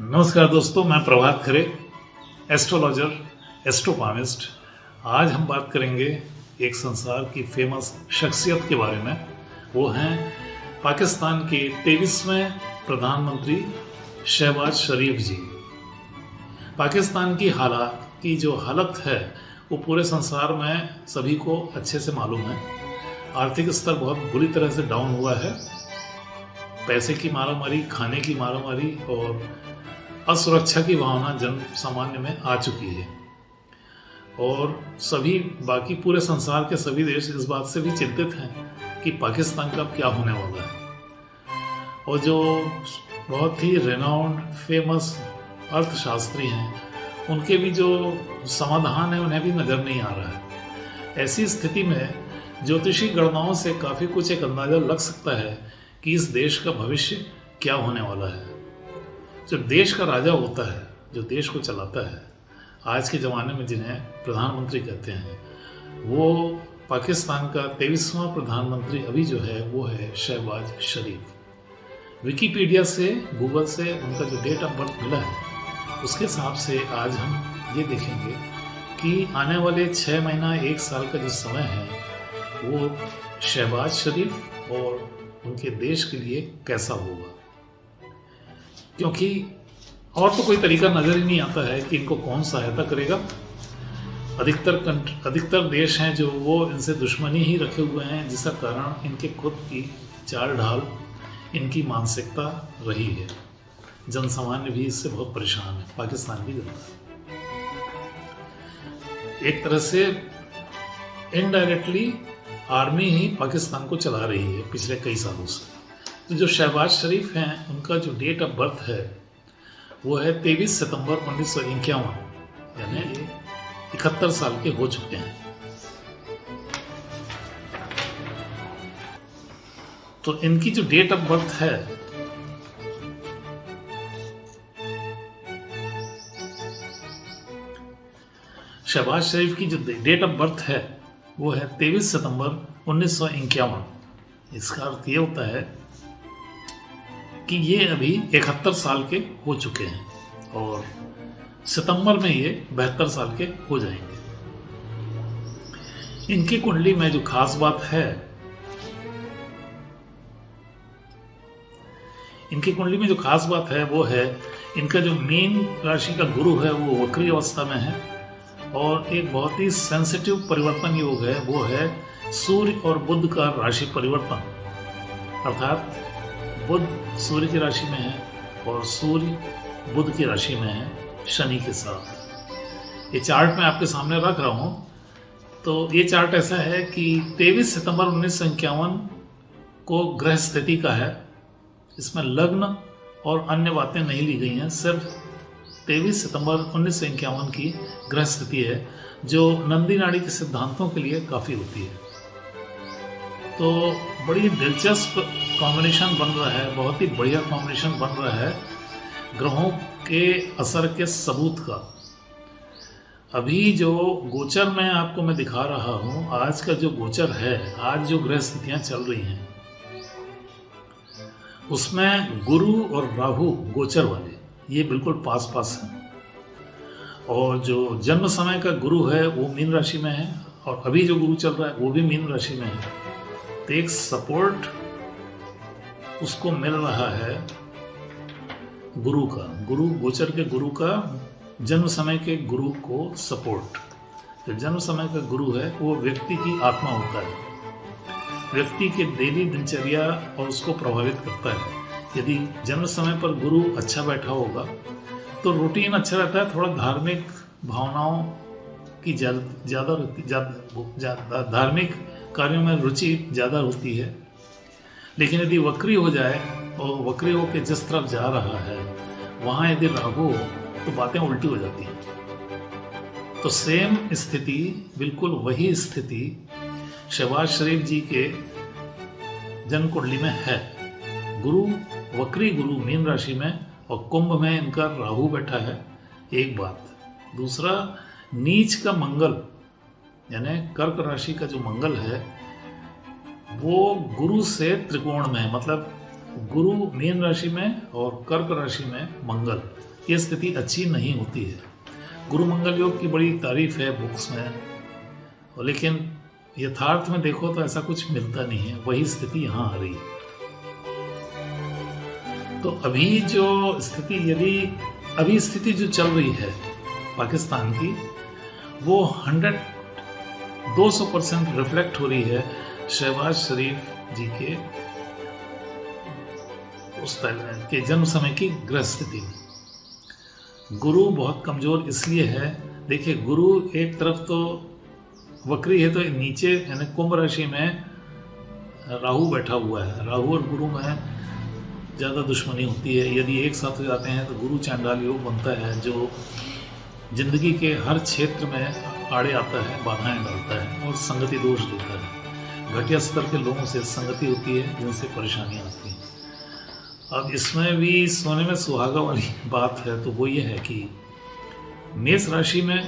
नमस्कार दोस्तों, मैं प्रभात खरे, एस्ट्रोलॉजर, एस्ट्रोपामिस्ट। आज हम बात करेंगे एक संसार की फेमस शख्सियत के बारे में। वो हैं पाकिस्तान के 23वें प्रधानमंत्री शहबाज शरीफ जी। पाकिस्तान की जो हालत है वो पूरे संसार में सभी को अच्छे से मालूम है। आर्थिक स्तर बहुत बुरी तरह से डाउन हुआ है। पैसे की मारामारी, खाने की मारामारी और असुरक्षा की भावना जन सामान्य में आ चुकी है और सभी बाकी पूरे संसार के सभी देश इस बात से भी चिंतित हैं कि पाकिस्तान का क्या होने वाला है। और जो बहुत ही रेनाउंड फेमस अर्थशास्त्री हैं, उनके भी जो समाधान है उन्हें भी नज़र नहीं आ रहा है। ऐसी स्थिति में ज्योतिषी गणनाओं से काफ़ी कुछ एक अंदाज़ा लग सकता है कि इस देश का भविष्य क्या होने वाला है। जो देश का राजा होता है, जो देश को चलाता है, आज के ज़माने में जिन्हें प्रधानमंत्री कहते हैं, वो पाकिस्तान का 23वां प्रधानमंत्री अभी जो है वो है शहबाज शरीफ। विकिपीडिया से, गूगल से उनका जो डेट ऑफ बर्थ मिला है उसके हिसाब से आज हम ये देखेंगे कि आने वाले 6 महीना 1 साल का जो समय है वो शहबाज शरीफ और उनके देश के लिए कैसा होगा। क्योंकि और तो कोई तरीका नज़र ही नहीं आता है कि इनको कौन सहायता करेगा। अधिकतर देश हैं जो वो इनसे दुश्मनी ही रखे हुए हैं, जिसका कारण इनके खुद की चाल ढाल, इनकी मानसिकता रही है। जनसामान्य भी इससे बहुत परेशान है। पाकिस्तान की जनता एक तरह से इनडायरेक्टली आर्मी ही पाकिस्तान को चला रही है पिछले कई सालों से। तो जो शहबाज शरीफ हैं, उनका जो डेट ऑफ बर्थ है वो है 23 सितंबर 1951, यानी 71 साल के हो चुके हैं। तो इनकी जो डेट ऑफ बर्थ है शहबाज शरीफ की जो डेट ऑफ बर्थ है वो है 23 सितंबर 1951। इसका अर्थ ये होता है कि ये अभी 71 साल के हो चुके हैं और सितंबर में ये 72 साल के हो जाएंगे। इनकी कुंडली में जो खास बात है, वो है इनका जो मीन राशि का गुरु है वो वक्री अवस्था में है। और एक बहुत ही सेंसिटिव परिवर्तन योग है, वो है सूर्य और बुध का राशि परिवर्तन। अर्थात बुध सूर्य की राशि में है और सूर्य बुध की राशि में है शनि के साथ। ये चार्ट मैं आपके सामने रख रहा हूँ। तो ये चार्ट ऐसा है कि 23 सितंबर 1951 को ग्रह स्थिति का है। इसमें लग्न और अन्य बातें नहीं ली गई हैं, सिर्फ 23 सितंबर 1951 की ग्रह स्थिति है, जो नंदी नाड़ी के सिद्धांतों के लिए काफ़ी होती है। तो बड़ी दिलचस्प कॉम्बिनेशन बन रहा है, बहुत ही बढ़िया कॉम्बिनेशन बन रहा है ग्रहों के असर के सबूत का। अभी जो गोचर मैं आपको दिखा रहा हूँ, आज का जो गोचर है, आज जो ग्रह स्थितियाँ चल रही हैं उसमें गुरु और राहु गोचर वाले ये बिल्कुल पास पास हैं। और जो जन्म समय का गुरु है वो मीन राशि में है और अभी जो गुरु चल रहा है वो भी मीन राशि में है। तो एक सपोर्ट उसको मिल रहा है गुरु का, गुरु गोचर के गुरु का जन्म समय के गुरु को सपोर्ट। जो जन्म समय का गुरु है वो व्यक्ति की आत्मा होता है, व्यक्ति के डेली दिनचर्या और उसको प्रभावित करता है। यदि जन्म समय पर गुरु अच्छा बैठा होगा तो रूटीन अच्छा रहता है, थोड़ा धार्मिक भावनाओं की ज़्यादा धार्मिक कार्यों में रुचि ज़्यादा होती है। लेकिन यदि वक्री हो जाए और वक्री हो के जिस तरफ जा रहा है वहाँ यदि राहु हो तो बातें उल्टी हो जाती हैं। तो सेम स्थिति, बिल्कुल वही स्थिति शहबाज शरीफ जी के जन्म कुंडली में है। गुरु, वक्री गुरु मीन राशि में और कुंभ में इनका राहु बैठा है, एक बात। दूसरा, नीच का मंगल, यानी कर्क राशि का जो मंगल है वो गुरु से त्रिकोण में है। मतलब गुरु मीन राशि में और कर्क राशि में मंगल, ये स्थिति अच्छी नहीं होती है। गुरु मंगल योग की बड़ी तारीफ है बुक्स में, लेकिन यथार्थ में देखो तो ऐसा कुछ मिलता नहीं है, वही स्थिति यहाँ आ रही है। तो अभी जो स्थिति जो चल रही है पाकिस्तान की, वो 200% रिफ्लेक्ट हो रही है शहबाज शरीफ जी के उस तरह के जन्म समय की ग्रह स्थिति में। गुरु बहुत कमजोर इसलिए है, देखिए गुरु एक तरफ तो वक्री है, तो नीचे यानी कुंभ राशि में राहु बैठा हुआ है। राहु और गुरु में ज़्यादा दुश्मनी होती है, यदि एक साथ हो जाते हैं तो गुरु चांडाल योग बनता है, जो जिंदगी के हर क्षेत्र में आड़े आता है, बाधाएं डालता है और संगति दोष देता है। घटिया स्तर के लोगों से संगति होती है जिनसे परेशानियां आती हैं। अब इसमें भी सोने में सुहागा वाली बात है, तो वो ये है कि मेष राशि में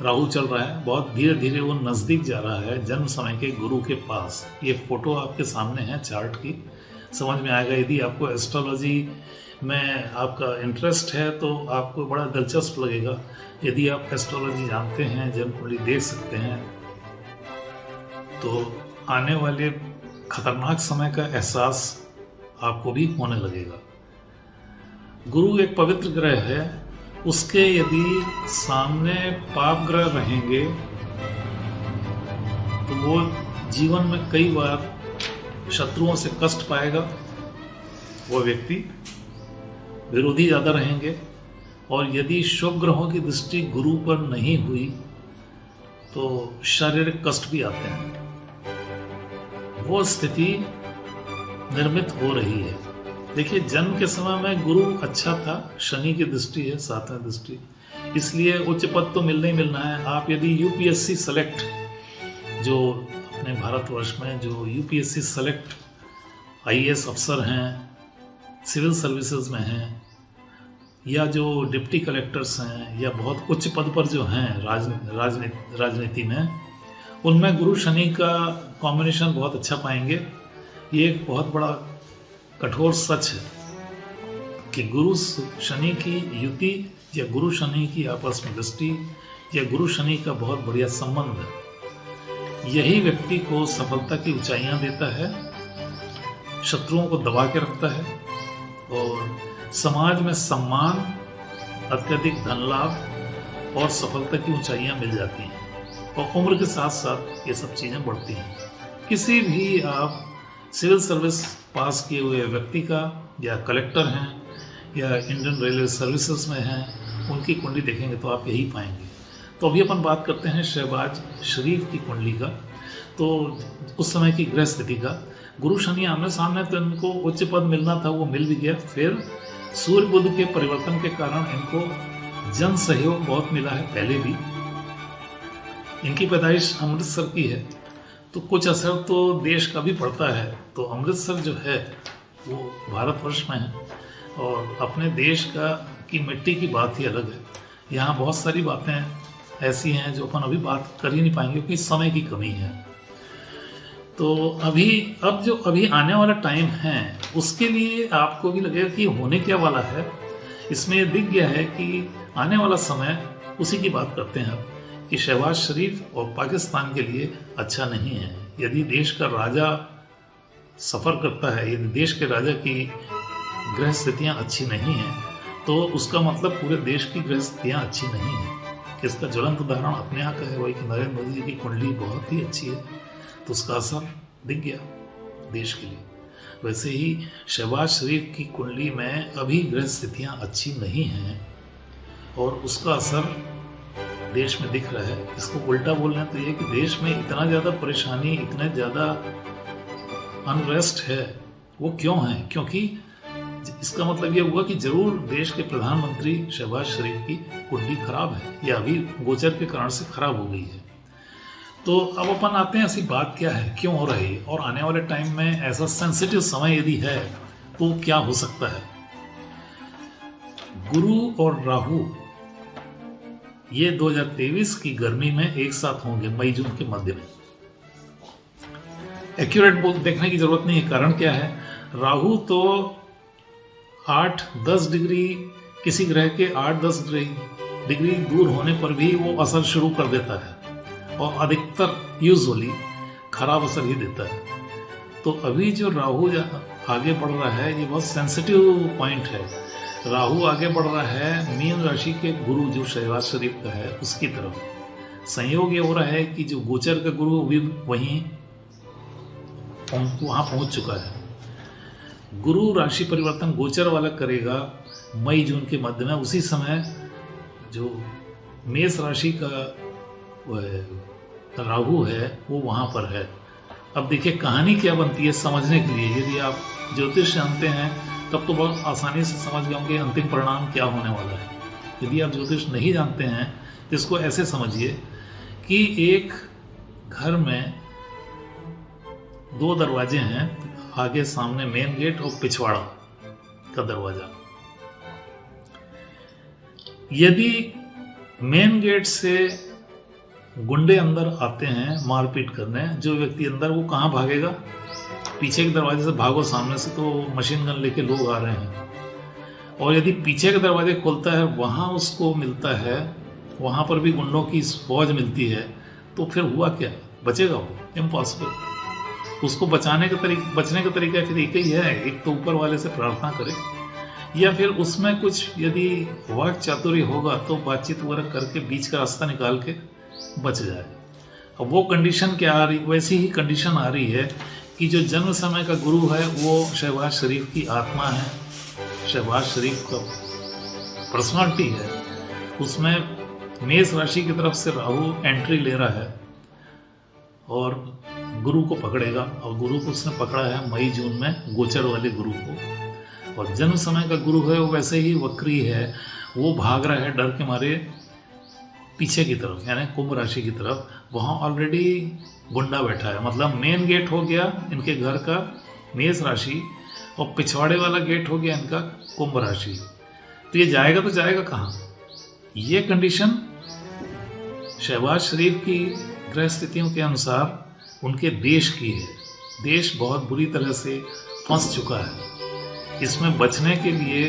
राहु चल रहा है, बहुत धीरे धीरे वो नज़दीक जा रहा है जन्म समय के गुरु के पास। ये फोटो आपके सामने है चार्ट की, समझ में आएगा। यदि आपको एस्ट्रोलॉजी में आपका इंटरेस्ट है तो आपको बड़ा दिलचस्प लगेगा। यदि आप एस्ट्रोलॉजी जानते हैं, जन्म कुंडली देख सकते हैं, तो आने वाले खतरनाक समय का एहसास आपको भी होने लगेगा। गुरु एक पवित्र ग्रह है, उसके यदि सामने पाप ग्रह रहेंगे तो वो जीवन में कई बार शत्रुओं से कष्ट पाएगा। वो व्यक्ति विरोधी ज़्यादा रहेंगे, और यदि शुभ ग्रहों की दृष्टि गुरु पर नहीं हुई तो शारीरिक कष्ट भी आते हैं। वो स्थिति निर्मित हो रही है। देखिए जन्म के समय में गुरु अच्छा था, शनि की दृष्टि है, 7वें दृष्टि, इसलिए उच्च पद तो मिलना ही मिलना है। आप यदि यूपीएससी सेलेक्ट, जो अपने भारतवर्ष में जो यूपीएससी सेलेक्ट आईएएस अफसर हैं, सिविल सर्विसेज में हैं, या जो डिप्टी कलेक्टर्स हैं, या बहुत उच्च पद पर जो हैं राजनीति में, उनमें गुरु शनि का कॉम्बिनेशन बहुत अच्छा पाएंगे। ये एक बहुत बड़ा कठोर सच है कि गुरु शनि की युति या गुरु शनि की आपस में दृष्टि या गुरु शनि का बहुत बढ़िया संबंध, यही व्यक्ति को सफलता की ऊंचाइयां देता है, शत्रुओं को दबा के रखता है, और समाज में सम्मान, अत्यधिक धन लाभ और सफलता की ऊंचाइयां मिल जाती हैं। और उम्र के साथ साथ ये सब चीज़ें बढ़ती हैं। किसी भी आप सिविल सर्विस पास किए हुए व्यक्ति का, या कलेक्टर हैं, या इंडियन रेलवे सर्विसेज में हैं, उनकी कुंडली देखेंगे तो आप यही पाएंगे। तो अभी अपन बात करते हैं शहबाज शरीफ की कुंडली का। तो उस समय की ग्रह स्थिति का, गुरु शनि आमने सामने, तो इनको उच्च पद मिलना था, वो मिल भी गया। फिर सूर्य बुध के परिवर्तन के कारण इनको जन सहयोग बहुत मिला है। पहले भी इनकी पैदाइश अमृतसर की है, तो कुछ असर तो देश का भी पड़ता है। तो अमृतसर जो है वो भारतवर्ष में है, और अपने देश की मिट्टी की बात ही अलग है। यहाँ बहुत सारी बातें ऐसी हैं जो अपन अभी बात कर ही नहीं पाएंगे क्योंकि समय की कमी है। तो अभी आने वाला टाइम है, उसके लिए आपको भी लगेगा कि होने क्या वाला है। इसमें दिख गया है कि आने वाला समय, उसी की बात करते हैं कि शहबाज शरीफ और पाकिस्तान के लिए अच्छा नहीं है। यदि देश का राजा सफ़र करता है, यदि देश के राजा की ग्रह स्थितियाँ अच्छी नहीं हैं, तो उसका मतलब पूरे देश की ग्रह स्थितियाँ अच्छी नहीं हैं। इसका ज्वलंत उदाहरण अपने यहाँ का है, वही कि नरेंद्र मोदी जी की कुंडली बहुत ही अच्छी है, तो उसका असर दिख गया देश के लिए। वैसे ही शहबाज शरीफ की कुंडली में अभी ग्रह स्थितियाँ अच्छी नहीं हैं, और उसका असर देश में दिख रहा है। इसको उल्टा बोलना तो ये कि देश में इतना ज़्यादा परेशानी, इतने ज़्यादा अनरेस्ट है, वो क्यों है? क्योंकि इसका मतलब ये हुआ कि जरूर देश के प्रधानमंत्री शहबाज शरीफ की कुंडली खराब है, या अभी गोचर के कारण से खराब हो गई है। तो अब अपन आते हैं, ऐसी बात क्या है, क्यों हो रही है, और आने वाले टाइम में ऐसा सेंसिटिव समय यदि है तो क्या हो सकता है। गुरु और राहु ये 2023 की गर्मी में एक साथ होंगे, मई जून के मध्य में। एक्यूरेट बुक देखने की जरूरत नहीं है। कारण क्या है, राहु तो 8-10 डिग्री किसी ग्रह के 8-10 डिग्री दूर होने पर भी वो असर शुरू कर देता है और अधिकतर यूजुअली खराब असर ही देता है। तो अभी जो राहु आगे बढ़ रहा है, ये बहुत सेंसिटिव पॉइंट है। राहु आगे बढ़ रहा है मीन राशि के गुरु जो शहबाज शरीफ का है उसकी तरफ। संयोग ये हो रहा है कि जो गोचर का गुरु भी वहीं वहां पहुंच चुका है। गुरु राशि परिवर्तन गोचर वाला करेगा मई जून के मध्य में। उसी समय जो मेष राशि का राहु है वो वहां पर है। अब देखिए कहानी क्या बनती है समझने के लिए। यदि आप ज्योतिष जानते हैं तब तो बहुत आसानी से समझ गए होंगे अंतिम परिणाम क्या होने वाला है। यदि आप ज्योतिष नहीं जानते हैं तो इसको ऐसे समझिए कि एक घर में 2 दरवाजे हैं, आगे सामने मेन गेट और पिछवाड़ा का दरवाजा। यदि मेन गेट से गुंडे अंदर आते हैं मारपीट करने, जो व्यक्ति अंदर वो कहाँ भागेगा? पीछे के दरवाजे से भागो, सामने से तो मशीन गन लेके लोग आ रहे हैं। और यदि पीछे के दरवाजे खोलता है वहां उसको मिलता है, वहां पर भी गुंडों की फौज मिलती है, तो फिर हुआ क्या? बचेगा वो? इम्पॉसिबल। उसको बचने का तरीका फिर एक ही है, एक तो ऊपर वाले से प्रार्थना करे, या फिर उसमें कुछ यदि वाक चातुर्य होगा तो बातचीत वगैरह करके बीच का रास्ता निकाल के बच जाए। अब वो कंडीशन क्या आ रही? वैसी ही कंडीशन आ रही है कि जो जन्म समय का गुरु है वो शहबाज शरीफ की आत्मा है, शहबाज शरीफ का पर्सनालिटी है। उसमें मेष राशि की तरफ से राहु एंट्री ले रहा है और गुरु को पकड़ेगा, और गुरु को उसने पकड़ा है मई जून में, गोचर वाले गुरु को। और जन्म समय का गुरु है वो वैसे ही वक्री है, वो भाग रहा है डर के मारे पीछे की तरफ, यानी कुंभ राशि की तरफ। वहाँ ऑलरेडी गुंडा बैठा है, मतलब मेन गेट हो गया इनके घर का मेष राशि और पिछवाड़े वाला गेट हो गया इनका कुंभ राशि। तो ये जाएगा तो जाएगा कहाँ? ये कंडीशन शहबाज शरीफ की ग्रह स्थितियों के अनुसार उनके देश की है। देश बहुत बुरी तरह से फंस चुका है। इसमें बचने के लिए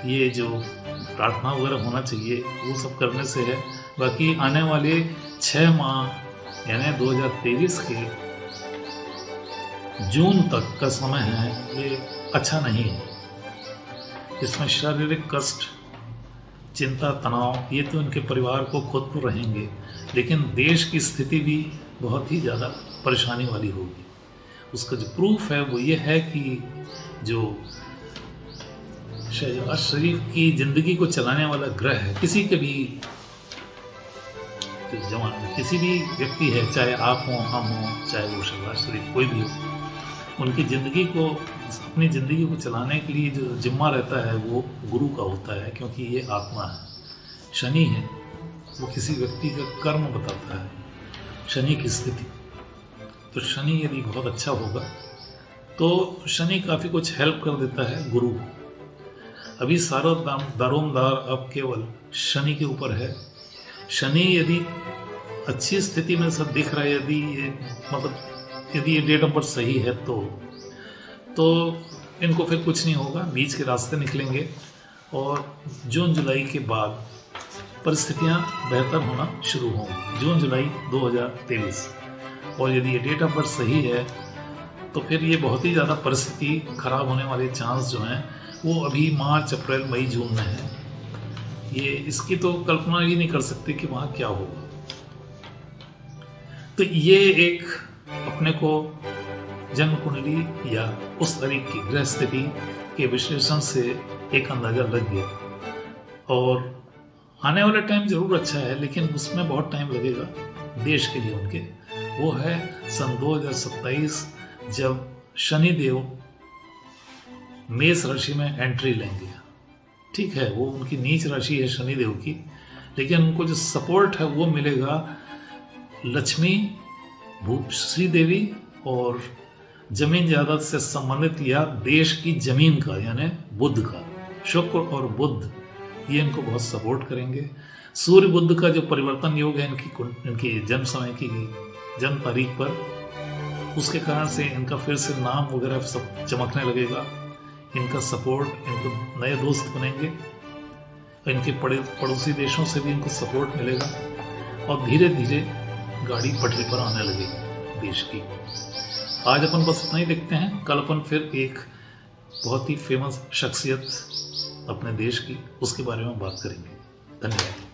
ये जो प्रार्थना वगैरह होना चाहिए वो सब करने से है। बाकी आने वाले 6 माह यानी 2023 के जून तक का समय है, ये अच्छा नहीं है। इसमें शारीरिक कष्ट, चिंता, तनाव, ये तो इनके परिवार को खुद तो रहेंगे, लेकिन देश की स्थिति भी बहुत ही ज़्यादा परेशानी वाली होगी। उसका जो प्रूफ है वो ये है कि जो शहबाज शरीफ की जिंदगी को चलाने वाला ग्रह है, किसी के भी जवान, किसी भी व्यक्ति है, चाहे आप हो, हम हो, चाहे वो शहबाज शरीफ कोई भी हो, उनकी ज़िंदगी को, अपनी ज़िंदगी को चलाने के लिए जो जिम्मा रहता है वो गुरु का होता है, क्योंकि ये आत्मा है। शनि है, वो किसी व्यक्ति का कर्म बताता है, शनि की स्थिति। तो शनि यदि बहुत अच्छा होगा तो शनि काफ़ी कुछ हेल्प कर देता है गुरु को। अभी सारा दारोमदार अब केवल शनि के ऊपर है। शनि यदि अच्छी स्थिति में सब दिख रहा है, यदि ये डेट ऑफ बर्थ सही है तो इनको फिर कुछ नहीं होगा, बीच के रास्ते निकलेंगे और जून जुलाई के बाद परिस्थितियां बेहतर होना शुरू होंगी। जून जुलाई 2023। और यदि ये डेट ऑफ बर्थ सही है तो फिर ये बहुत ही ज़्यादा परिस्थिति खराब होने वाले चांस जो हैं वो अभी मार्च, अप्रैल, मई, जून में है। ये इसकी तो कल्पना ही नहीं कर सकते कि वहाँ क्या होगा। तो ये एक अपने को जन्म कुंडली या उस तारीख की ग्रह स्थिति के विश्लेषण से एक अंदाजा लग गया। और आने वाला टाइम जरूर अच्छा है, लेकिन उसमें बहुत टाइम लगेगा देश के लिए उनके। वो है सन 2027 जब शनिदेव मेष राशि में एंट्री लेंगे। ठीक है, वो उनकी नीच राशि है शनिदेव की, लेकिन उनको जो सपोर्ट है वो मिलेगा लक्ष्मी, श्री देवी और जमीन जायदाद से संबंधित या देश की जमीन का, यानी बुध का। शुक्र और बुध ये इनको बहुत सपोर्ट करेंगे। सूर्य बुध का जो परिवर्तन योग है इनकी जन्म समय की जन्म तारीख पर, उसके कारण से इनका फिर से नाम वगैरह सब चमकने लगेगा। इनका सपोर्ट, इनको नए दोस्त बनेंगे इनके पड़ोसी देशों से भी इनको सपोर्ट मिलेगा और धीरे धीरे गाड़ी पटरी पर आने लगेगी देश की। आज अपन बस इतना ही देखते हैं, कल अपन फिर एक बहुत ही फेमस शख्सियत अपने देश की उसके बारे में बात करेंगे। धन्यवाद।